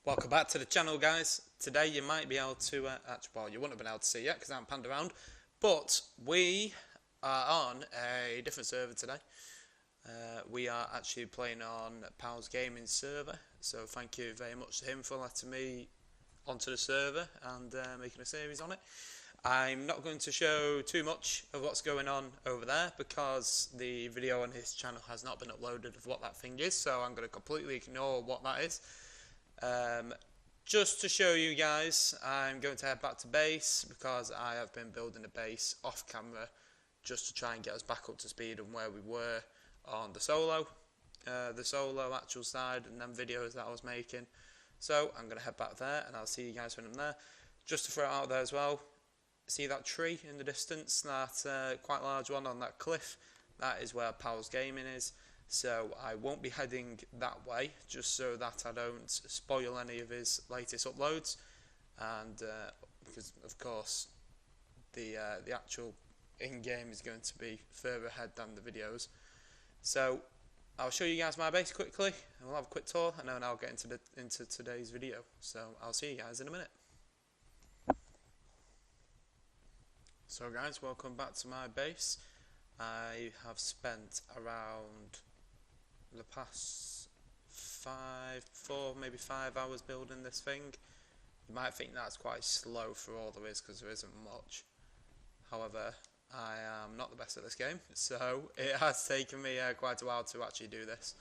Welcome back to the channel, guys. Today you might be able to, well, you wouldn't have been able to see yet because I haven't panned around, but we are on a different server today. We are actually playing on Pal's Gaming server, so thank you very much to him for letting me onto the server and making a series on it. I'm not going to show too much of what's going on over there because the video on his channel has not been uploaded of what that thing is, so I'm going to completely ignore what that is. Just to show you guys, I'm going to head back to base because I have been building a base off camera just to try and get us back up to speed on where we were on the solo actual side and then videos that I was making. So I'm going to head back there and I'll see you guys when I'm there. Just to throw it out there as well, see that tree in the distance, that quite large one on that cliff? That is where Pal's Gaming is. So I won't be heading that way, just so that I don't spoil any of his latest uploads, and because of course the actual in-game is going to be further ahead than the videos. So I'll show you guys my base quickly, and we'll have a quick tour, and then I'll get into today's video. So I'll see you guys in a minute. So guys, welcome back to my base. I have spent around the past 4, maybe 5 hours building this thing. You might think that's quite slow for all there is because there isn't much. However, I am not the best at this game, so it has taken me quite a while to actually do this.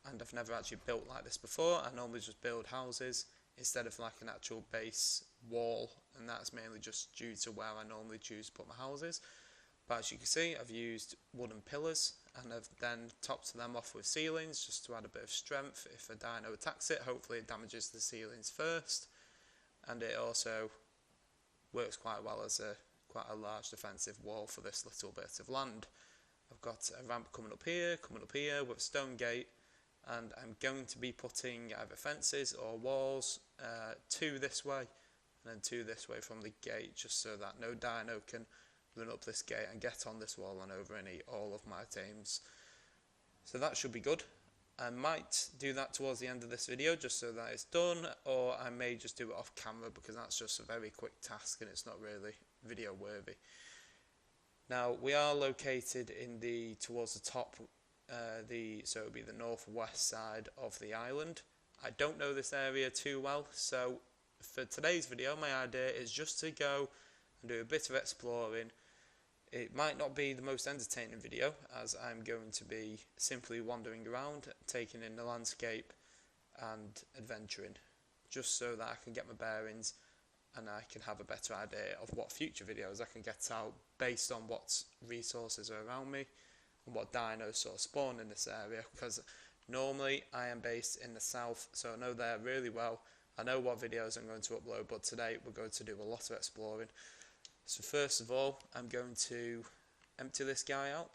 And I've never actually built like this before. I normally just build houses instead of like an actual base wall, and that's mainly just due to where I normally choose to put my houses. But as you can see, I've used wooden pillars and I've then topped them off with ceilings just to add a bit of strength. If a dino attacks it, hopefully it damages the ceilings first, and it also works quite well as quite a large defensive wall for this little bit of land. I've got a ramp coming up here with a stone gate, and I'm going to be putting either fences or walls, 2 this way and then 2 this way from the gate, just so that no dino can run up this gate and get on this wall and over all of my tames. So that should be good. I might do that towards the end of this video just so that it's done, or I may just do it off camera because that's just a very quick task and it's not really video worthy. Now we are located in towards the top, so it would be the northwest side of the island. I don't know this area too well, so for today's video my idea is just to go and do a bit of exploring. It might not be the most entertaining video, as I'm going to be simply wandering around, taking in the landscape and adventuring, just so that I can get my bearings and I can have a better idea of what future videos I can get out based on what resources are around me and what dinos sort of spawn in this area, because normally I am based in the south, so I know there really well. I know what videos I'm going to upload, but today we're going to do a lot of exploring. So first of all, I'm going to empty this guy out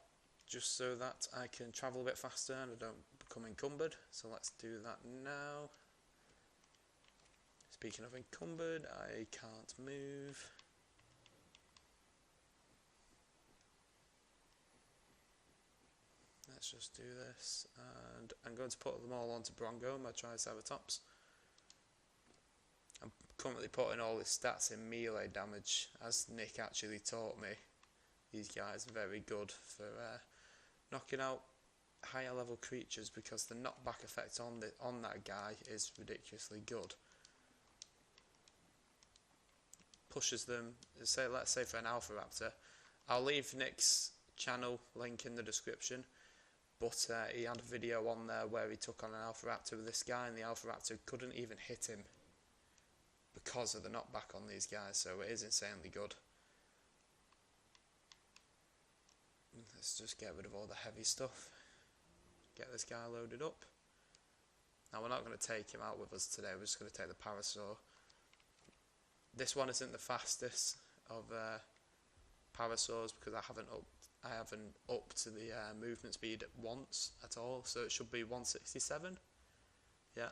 just so that I can travel a bit faster and I don't become encumbered. So let's do that now. Speaking of encumbered, I can't move. Let's just do this, and I'm going to put them all onto Brongo, my Triceratops. I'm currently putting all his stats in melee damage, as Nick actually taught me. These guys are very good for knocking out higher level creatures because the knockback effect on that guy is ridiculously good. Pushes them, let's say for an Alpha Raptor. I'll leave Nick's channel link in the description, but he had a video on there where he took on an Alpha Raptor with this guy, and the Alpha Raptor couldn't even hit him because of the knockback on these guys, so it is insanely good. Let's just get rid of all the heavy stuff. Get this guy loaded up. Now we're not going to take him out with us today, we're just going to take the Parasaur. This one isn't the fastest of Parasaurs because I haven't upped the movement speed once at all, so it should be 167. Yeah.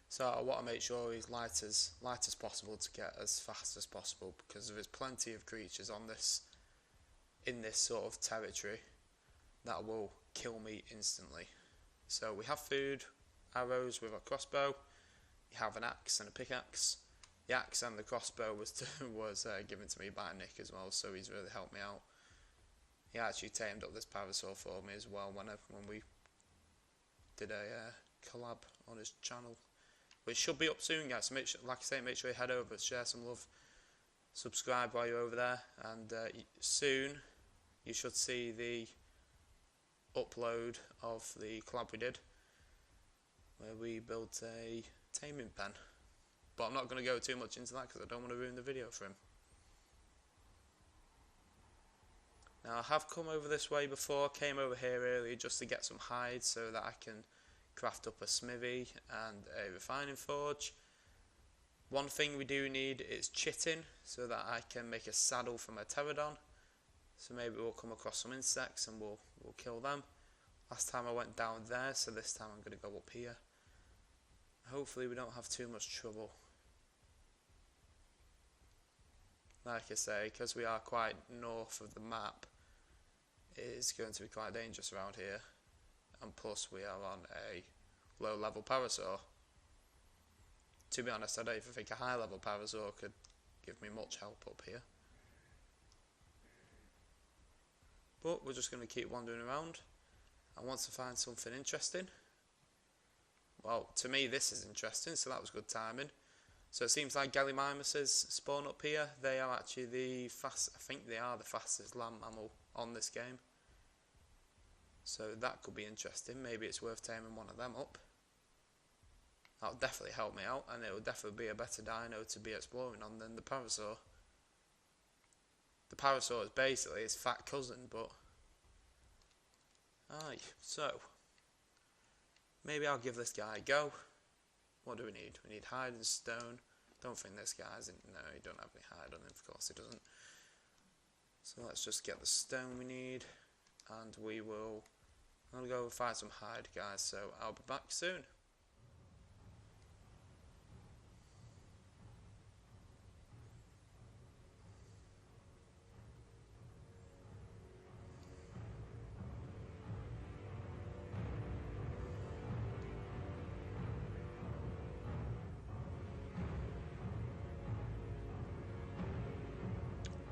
So I want to make sure he's light as possible to get as fast as possible, because there is plenty of creatures in this sort of territory that will kill me instantly. So we have food, arrows with a crossbow. You have an axe and a pickaxe. The axe and the crossbow was given to me by Nick as well, so he's really helped me out. He actually tamed up this parasaur for me as well when we did a collab on his channel, which should be up soon, guys. So make sure, like I say, make sure you head over, share some love, subscribe while you're over there, and soon you should see the upload of the collab we did, where we built a taming pen. But I'm not going to go too much into that because I don't want to ruin the video for him. Now, I have come over this way before, came over here earlier just to get some hides so that I can craft up a smithy and a refining forge. One thing we do need is chitin so that I can make a saddle for my pterodon. So maybe we'll come across some insects and we'll kill them. Last time I went down there, so this time I'm going to go up here. Hopefully we don't have too much trouble. Like I say, because we are quite north of the map, it is going to be quite dangerous around here. And plus we are on a low level parasaur. To be honest, I don't even think a high level parasaur could give me much help up here. But we're just going to keep wandering around. And once I find something interesting, well, to me this is interesting, so that was good timing. So it seems like Gallimimuses spawn up here. They are actually I think they are the fastest land mammal on this game. So that could be interesting. Maybe it's worth taming one of them up. That'll definitely help me out, and it will definitely be a better dino to be exploring on than the parasaur. The parasaur is basically his fat cousin, but aye, so maybe I'll give this guy a go. What do we need? We need hide and stone. Don't think this guy's no, he don't have any hide on him, of course he doesn't. So let's just get the stone we need, and I'm gonna go find some hide, guys, so I'll be back soon.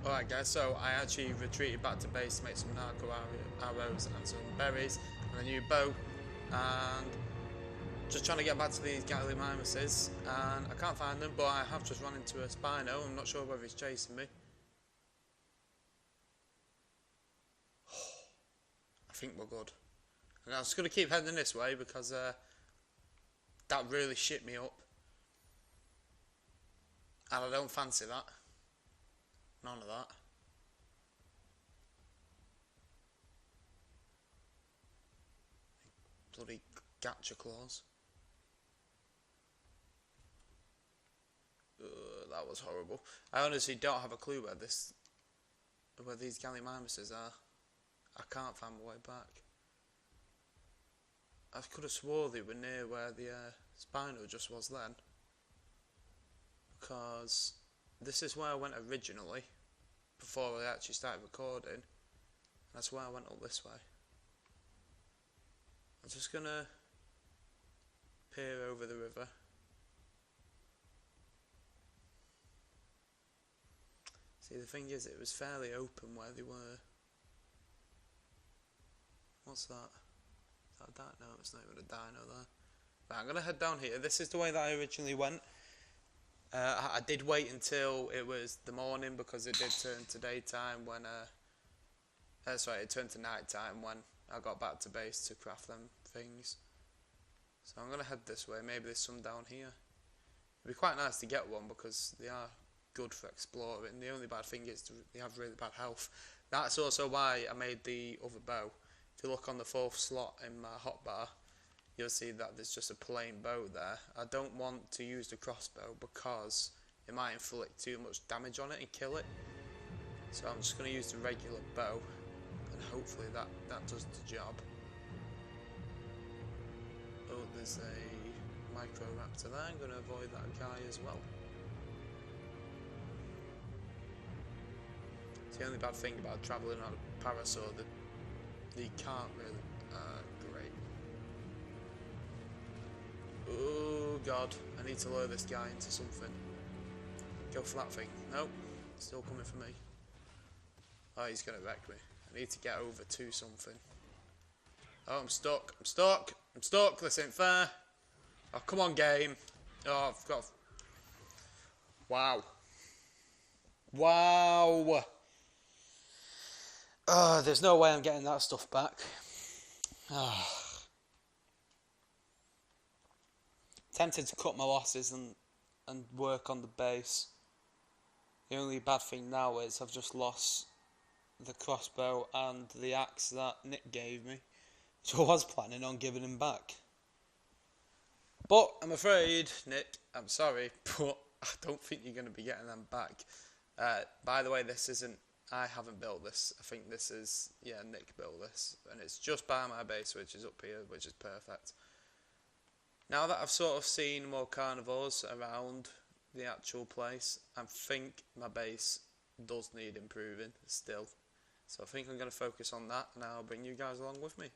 Alright guys, so I actually retreated back to base to make some narco arrows and some berries and a new bow, and just trying to get back to these Gallimimuses, and I can't find them, but I have just run into a Spino. I'm not sure whether he's chasing me. I think we're good. And I'm just going to keep heading this way because that really shit me up, and I don't fancy that. None of that. Bloody gacha claws. That was horrible. I honestly don't have a clue where these Gallimimuses are. I can't find my way back. I could have swore they were near where the Spino just was then, because this is where I went originally, before I actually started recording. That's why I went up this way. I'm just gonna peer over the river. See, the thing is, it was fairly open where they were. What's that? Is that a dino? No, it's not even a dino there. Right, I'm gonna head down here. This is the way that I originally went. I did wait until it was the morning because it did turn to daytime when sorry, it turned to night time when I got back to base to craft them things. So I'm gonna head this way. Maybe there's some down here. It'd be quite nice to get one because they are good for exploring. The only bad thing is they have really bad health. That's also why I made the other bow. If you look on the 4th slot in my hotbar, you'll see that there's just a plain bow there. I don't want to use the crossbow because it might inflict too much damage on it and kill it. So I'm just going to use the regular bow, and hopefully that does the job. Oh, there's a micro raptor there. I'm going to avoid that guy as well. It's the only bad thing about travelling on a parasaur, that you can't really... great. God, I need to lure this guy into something. Go for that thing. Nope, still coming for me. Oh, he's going to wreck me. I need to get over to something. Oh, I'm stuck. I'm stuck. I'm stuck. This ain't fair. Oh, come on, game. Oh, I've got... Wow. Wow. Oh, there's no way I'm getting that stuff back. Oh. Tempted to cut my losses and work on the base. The only bad thing now is I've just lost the crossbow and the axe that Nick gave me. So I was planning on giving him back. But I'm afraid, Nick, I'm sorry, but I don't think you're going to be getting them back. By the way, this isn't... I haven't built this. I think this is... Yeah, Nick built this. And it's just by my base, which is up here, which is perfect. Now that I've sort of seen more carnivores around the actual place, I think my base does need improving still. So I think I'm going to focus on that, and I'll bring you guys along with me.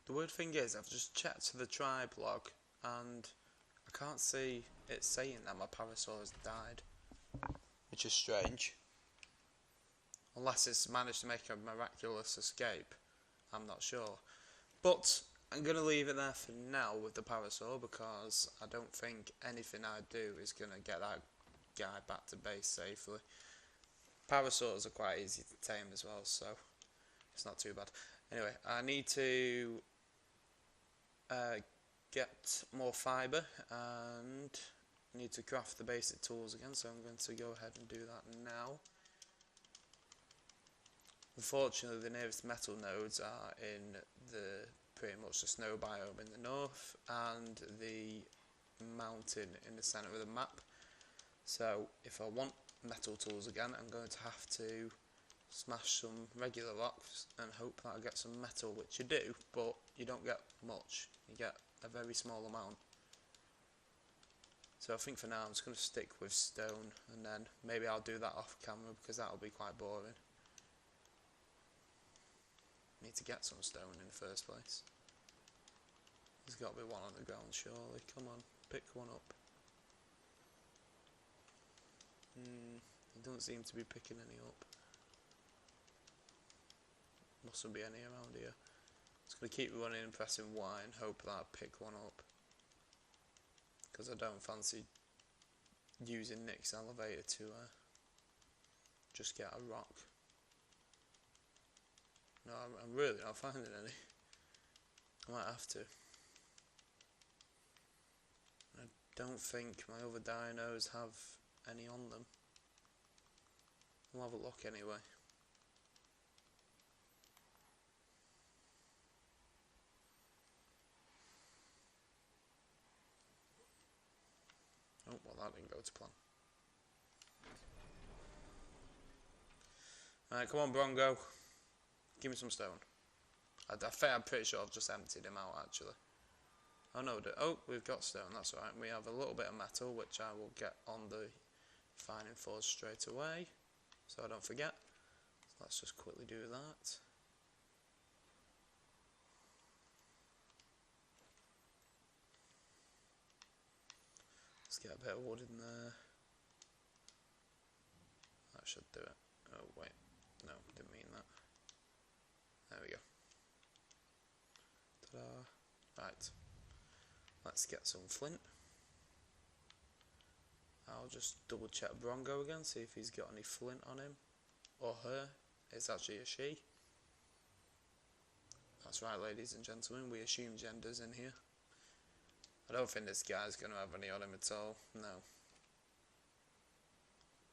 The weird thing is, I've just checked the tribe log, and I can't see it saying that my parasaur has died, which is strange. Unless it's managed to make a miraculous escape, I'm not sure. But I'm going to leave it there for now with the parasaur, because I don't think anything I do is going to get that guy back to base safely. Parasaurs are quite easy to tame as well, so it's not too bad. Anyway, I need to get more fibre and need to craft the basic tools again, so I'm going to go ahead and do that now. Unfortunately, the nearest metal nodes are in the pretty much the snow biome in the north and the mountain in the centre of the map. So if I want metal tools again, I'm going to have to smash some regular rocks and hope that I get some metal, which you do, but you don't get much. You get a very small amount. So I think for now I'm just going to stick with stone, and then maybe I'll do that off camera because that'll be quite boring. Need to get some stone in the first place. There's got to be one on the ground surely. Come on, pick one up. He doesn't seem to be picking any up. Mustn't be any around here. Just going to keep running and pressing Y and hope that I pick one up. Because I don't fancy using Nick's elevator to just get a rock. No, I'm really not finding any. I might have to. I don't think my other dinos have any on them. We'll have a look anyway. Oh, well, that didn't go to plan. Alright, come on, Brongo. Give me some stone. I'm pretty sure I've just emptied him out, actually. Oh, no. Oh, we've got stone. That's alright. We have a little bit of metal, which I will get on the finding forge straight away, so I don't forget. So let's just quickly do that. Let's get a bit of wood in there. That should do it. Oh, wait. No, didn't mean that. There we go. Ta-da. Right. Let's get some flint. I'll just double check Brongo again, see if he's got any flint on him. Or her. It's actually a she. That's right, ladies and gentlemen, we assume genders in here. I don't think this guy's going to have any on him at all. No.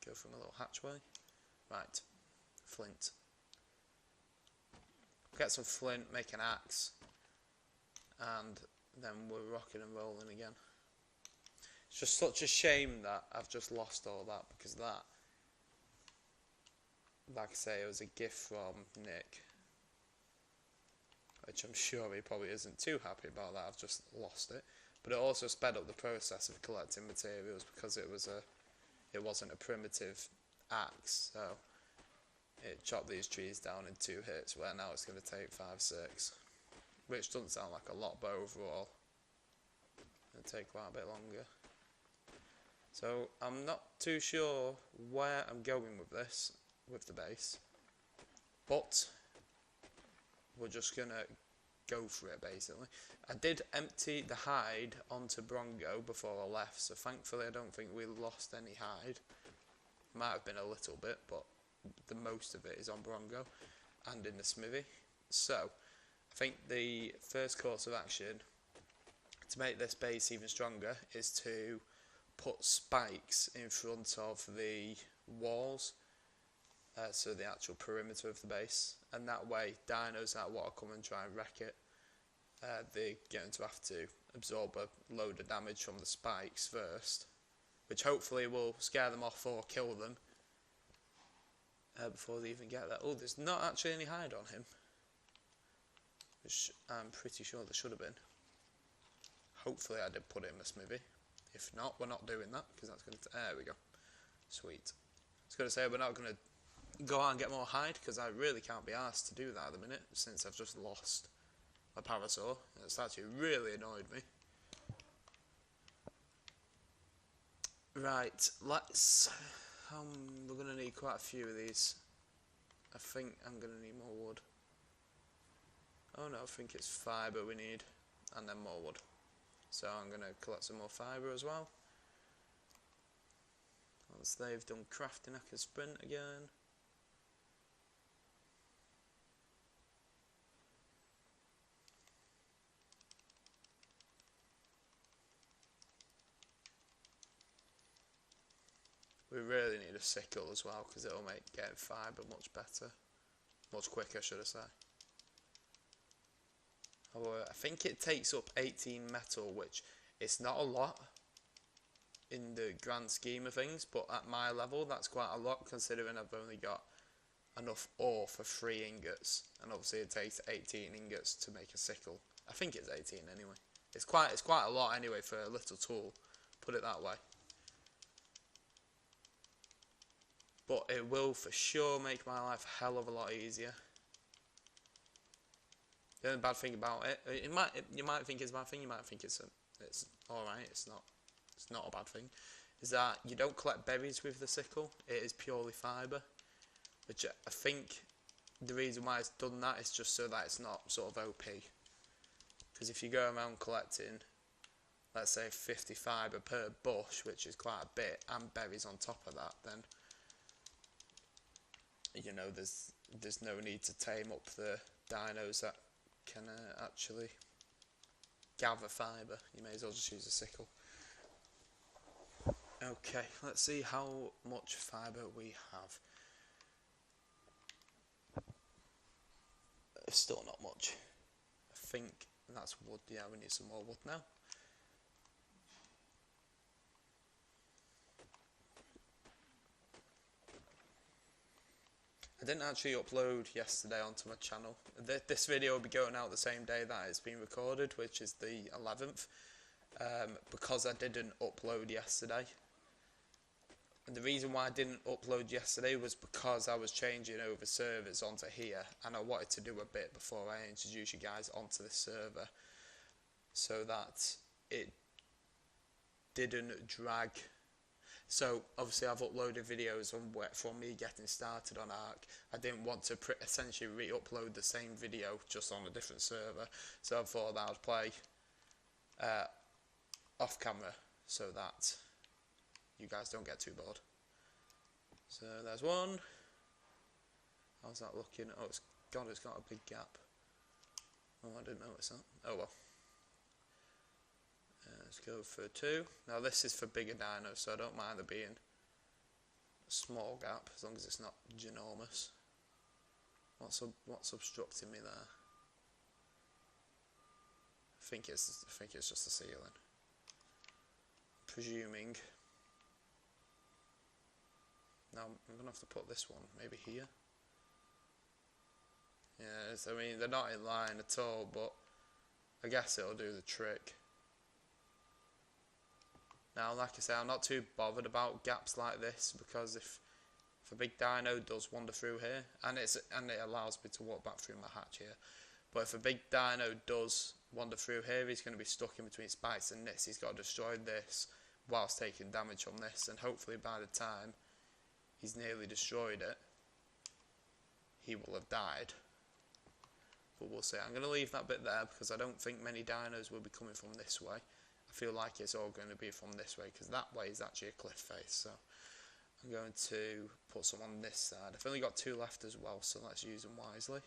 Go from a little hatchway. Right. Flint. Get some flint, make an axe, and then we're rocking and rolling again. It's just such a shame that I've just lost all that, because that, like I say, it was a gift from Nick, which I'm sure he probably isn't too happy about that. I've just lost it, but it also sped up the process of collecting materials because it wasn't a primitive axe, so it chopped these trees down in 2 hits, where now it's going to take 5, 6. which doesn't sound like a lot, but overall it'll take quite a bit longer. So I'm not too sure where I'm going with this, with the base, but we're just gonna go for it basically. I did empty the hide onto Brongo before I left, so thankfully I don't think we lost any hide. Might have been a little bit, but the most of it is on Brongo and in the smithy. So I think the first course of action to make this base even stronger is to put spikes in front of the walls, so the actual perimeter of the base, and that way dinos that want to come and try and wreck it, they're going to have to absorb a load of damage from the spikes first, which hopefully will scare them off or kill them before they even get there. Oh, there's not actually any hide on him, which I'm pretty sure there should have been. Hopefully I did put it in the smithy. If not, we're not doing that, because that's going to... There we go. Sweet. I was going to say we're not going to go out and get more hide, because I really can't be asked to do that at the minute, since I've just lost my parasaur. It's actually really annoyed me. Right, let's... we're going to need quite a few of these. I think I'm going to need more wood. Oh no, I think it's fibre we need, and then more wood. So I'm going to collect some more fibre as well. Once they've done crafting, I can sprint again. We really need a sickle as well, because it'll make getting fibre much better. Much quicker, should I say. However, I think it takes up 18 metal, which it's not a lot in the grand scheme of things, but at my level that's quite a lot, considering I've only got enough ore for 3 ingots, and obviously it takes 18 ingots to make a sickle. I think it's 18 anyway. It's quite a lot anyway for a little tool, put it that way. But it will for sure make my life a hell of a lot easier. The only bad thing about it, you might think it's a bad thing, you might think it's alright, it's not a bad thing, is that you don't collect berries with the sickle, it is purely fibre, which I think the reason why it's done that is just so that it's not sort of OP. Because if you go around collecting, let's say 50 fibre per bush, which is quite a bit, and berries on top of that, then you know there's no need to tame up the dinos that can actually gather fibre. You may as well just use a sickle. Okay, let's see how much fibre we have. It's still not much. I think that's wood. Yeah, we need some more wood now. I didn't actually upload yesterday onto my channel. This video will be going out the same day that it's been recorded, which is the 11th, because I didn't upload yesterday. And the reason why I didn't upload yesterday was because I was changing over servers onto here, and I wanted to do a bit before I introduce you guys onto this server, so that it didn't drag. So obviously I've uploaded videos from me getting started on Ark. I didn't want to essentially re-upload the same video just on a different server, so I thought that I'd play off camera so that you guys don't get too bored. So there's one. How's that looking? Oh, it's got a big gap. Oh, I didn't notice that. Oh well. Let's go for 2. Now this is for bigger dinos, so I don't mind there being a small gap as long as it's not ginormous. What's obstructing me there? I think it's just the ceiling. Presuming. Now I'm gonna have to put this one maybe here. Yeah, I mean they're not in line at all, but I guess it'll do the trick. Now, like I say, I'm not too bothered about gaps like this, because if a big dino does wander through here, and it allows me to walk back through my hatch here, But if a big dino does wander through here, he's going to be stuck in between spikes and this. He's got to destroy this whilst taking damage from this, and hopefully by the time he's nearly destroyed it, he will have died. But we'll see. I'm going to leave that bit there because I don't think many dinos will be coming from this way. I feel like it's all going to be from this way because that way is actually a cliff face. So I'm going to put some on this side. I've only got 2 left as well, so let's use them wisely.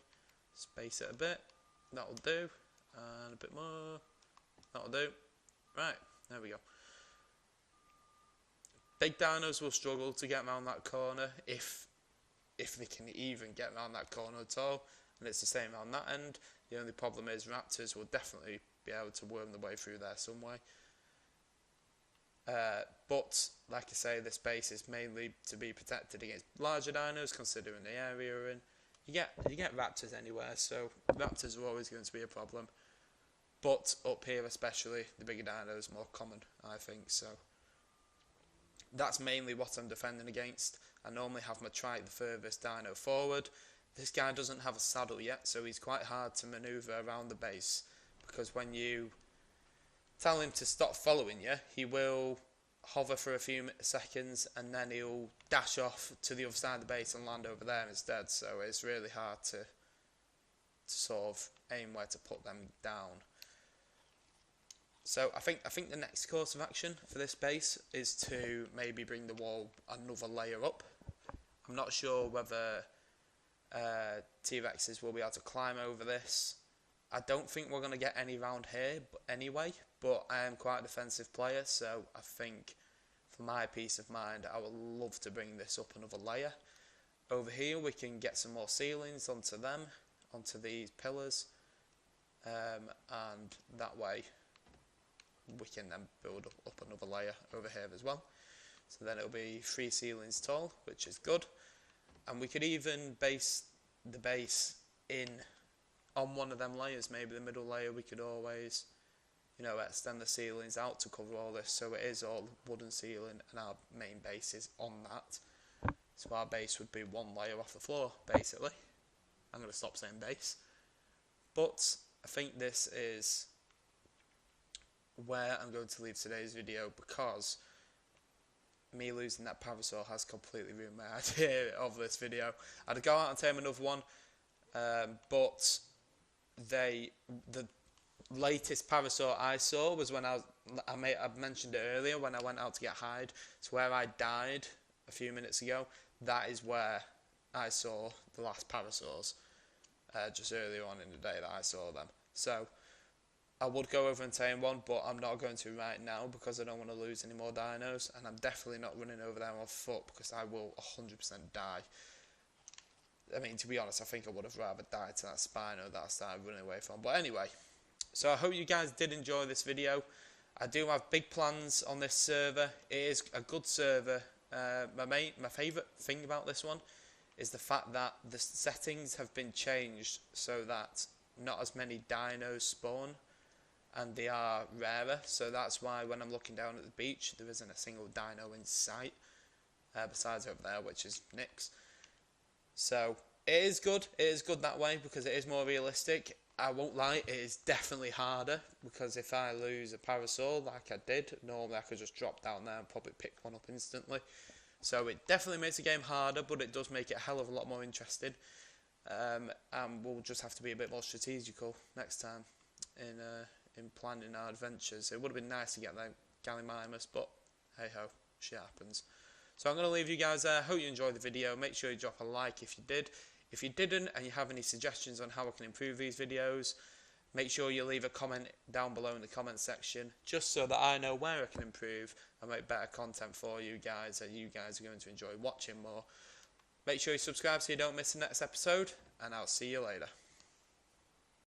Space it a bit. That'll do. And a bit more. That'll do. Right, there we go. Big dinos will struggle to get around that corner if they can even get around that corner at all. And it's the same on that end. The only problem is Raptors will definitely be able to worm their way through there some way. But, like I say, this base is mainly to be protected against larger dinos, considering the area we're in. You get Raptors anywhere, so Raptors are always going to be a problem. But up here especially, the bigger dinos are more common, I think. So that's mainly what I'm defending against. I normally have my trike the furthest dino forward. This guy doesn't have a saddle yet, so he's quite hard to manoeuvre around the base. Because when you tell him to stop following you, he will hover for a few seconds and then he'll dash off to the other side of the base and land over there instead. So it's really hard to sort of aim where to put them down. So I think the next course of action for this base is to maybe bring the wall another layer up. I'm not sure whether T-Rexes will be able to climb over this. I don't think we're going to get any round here anyway, but I am quite a defensive player, so I think for my peace of mind I would love to bring this up another layer. Over here we can get some more ceilings onto them, onto these pillars, and that way we can then build up another layer over here as well. So then it'll be 3 ceilings tall, which is good. And we could even base the base in on one of them layers, maybe the middle layer. We could always, extend the ceilings out to cover all this, so it is all wooden ceiling and our main base is on that. So our base would be 1 layer off the floor, basically. I'm going to stop saying base. But I think this is where I'm going to leave today's video, because me losing that parasaur has completely ruined my idea of this video. I'd go out and tame another one, but the latest parasaur I saw was when I mentioned it earlier, when I went out to get hide. So where I died a few minutes ago, that is where I saw the last parasaurs, just earlier on in the day that I saw them. So I would go over and tame one, but I'm not going to right now because I don't want to lose any more dinos, and I'm definitely not running over there on foot because I will 100% die. I mean, to be honest, I think I would have rather died to that Spino that I started running away from. But anyway, so I hope you guys did enjoy this video. I do have big plans on this server. It is a good server. My favourite thing about this one is the fact that the settings have been changed so that not as many dinos spawn, and they are rarer, so that's why when I'm looking down at the beach there isn't a single dino in sight, besides over there, which is Nick's. So it is good that way because it is more realistic. I won't lie, it is definitely harder, because if I lose a parasaur like I did, normally I could just drop down there and probably pick one up instantly. So it definitely makes the game harder, but it does make it a hell of a lot more interesting. And we'll just have to be a bit more strategical next time in planning our adventures. It would have been nice to get that Gallimimus, but hey ho, shit happens. So I'm going to leave you guys there. Hope you enjoyed the video. Make sure you drop a like if you did. If you didn't and you have any suggestions on how I can improve these videos, make sure you leave a comment down below in the comment section, just so that I know where I can improve and make better content for you guys, and you guys are going to enjoy watching more. Make sure you subscribe so you don't miss the next episode, and I'll see you later.